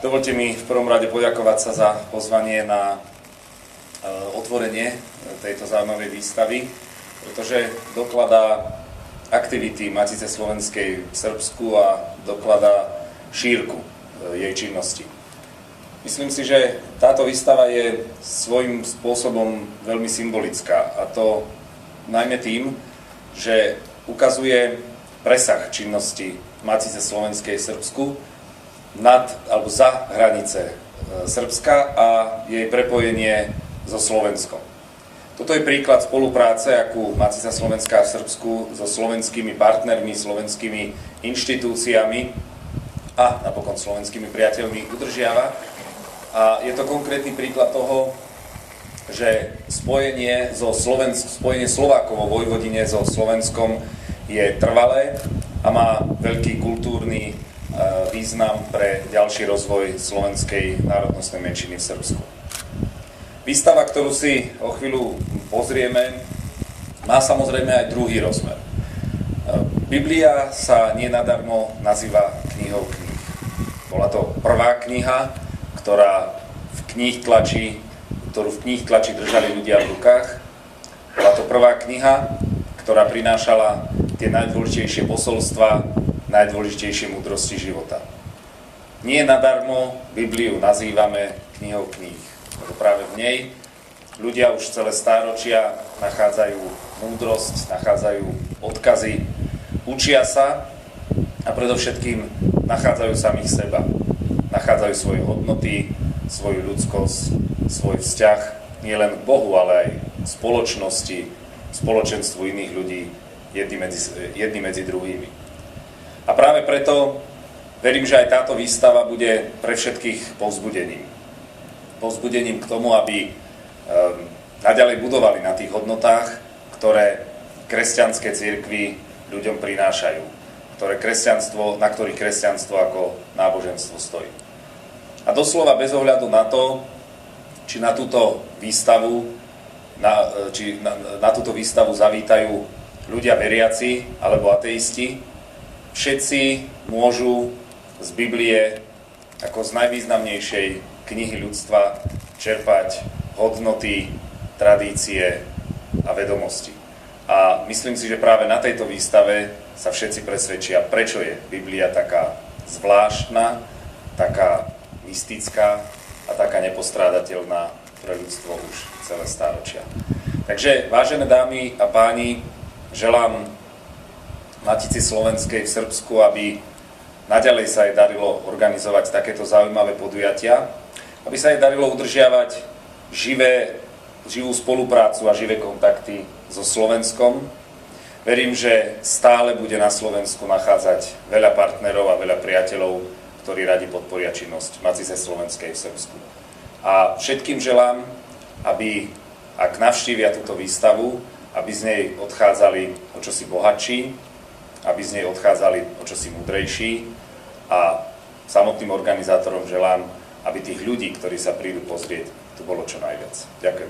Dovolte mi v prvom rade poďakovať sa za pozvanie na otvorenie tejto zaujímavej výstavy, pretože dokladá aktivity Matice slovenskej v Srbsku a dokladá šírku jej činnosti. Myslím si, že táto výstava je svojím spôsobom veľmi symbolická, a to najmä tým, že ukazuje presah činnosti Matice slovenskej v Srbsku nad alebo za hranice Srbska a jej prepojenie so Slovenskom. Toto je príklad spolupráce, akú Matica slovenská v Srbsku so slovenskými partnermi, slovenskými inštitúciami a napokon slovenskými priateľmi udržiava. A je to konkrétny príklad toho, že spojenie Slovákov vo Vojvodine so Slovenskom je trvalé a má veľký kultúrny význam pre ďalší rozvoj slovenskej národnostnej menšiny v Srbsku. Výstava, ktorú si o chvíľu pozrieme, má samozrejme aj druhý rozmer. Biblia sa nenadarmo nazýva knihou kníh. Bola to prvá kniha, ktorú v kníh tlači držali ľudia v rukách. Bola to prvá kniha, ktorá prinášala tie najdôležitejšie posolstva, najdôležitejšie múdrosti života. Nie nadarmo Bibliu nazývame knihou kníh, lebo práve v nej ľudia už celé stáročia nachádzajú múdrosť, nachádzajú odkazy, učia sa a predovšetkým nachádzajú samých seba. Nachádzajú svoje hodnoty, svoju ľudskosť, svoj vzťah nielen k Bohu, ale aj spoločnosti, spoločenstvu iných ľudí, jedni medzi druhými. A práve preto verím, že aj táto výstava bude pre všetkých povzbudením. Povzbudením k tomu, aby naďalej budovali na tých hodnotách, ktoré kresťanské cirkvi ľuďom prinášajú, na ktorých kresťanstvo ako náboženstvo stojí. A doslova bez ohľadu na to, či na túto výstavu zavítajú ľudia veriaci alebo ateisti, všetci môžu z Biblie ako z najvýznamnejšej knihy ľudstva čerpať hodnoty, tradície a vedomosti. A myslím si, že práve na tejto výstave sa všetci presvedčia, prečo je Biblia taká zvláštna, taká mystická a taká nepostrádateľná pre ľudstvo už celé stáročia. Takže, vážené dámy a páni, želám Matici slovenskej v Srbsku, aby naďalej sa jej darilo organizovať takéto zaujímavé podujatia, aby sa jej darilo udržiavať živú spoluprácu a živé kontakty so Slovenskom. Verím, že stále bude na Slovensku nachádzať veľa partnerov a veľa priateľov, ktorí radi podporia činnosť Matice slovenskej v Srbsku. A všetkým želám, aby, ak navštívia túto výstavu, aby z nej odchádzali o čosi bohatší, aby z nej odchádzali o čosi múdrejší, a samotným organizátorom želám, aby tých ľudí, ktorí sa prídu pozrieť, tu bolo čo najviac. Ďakujem.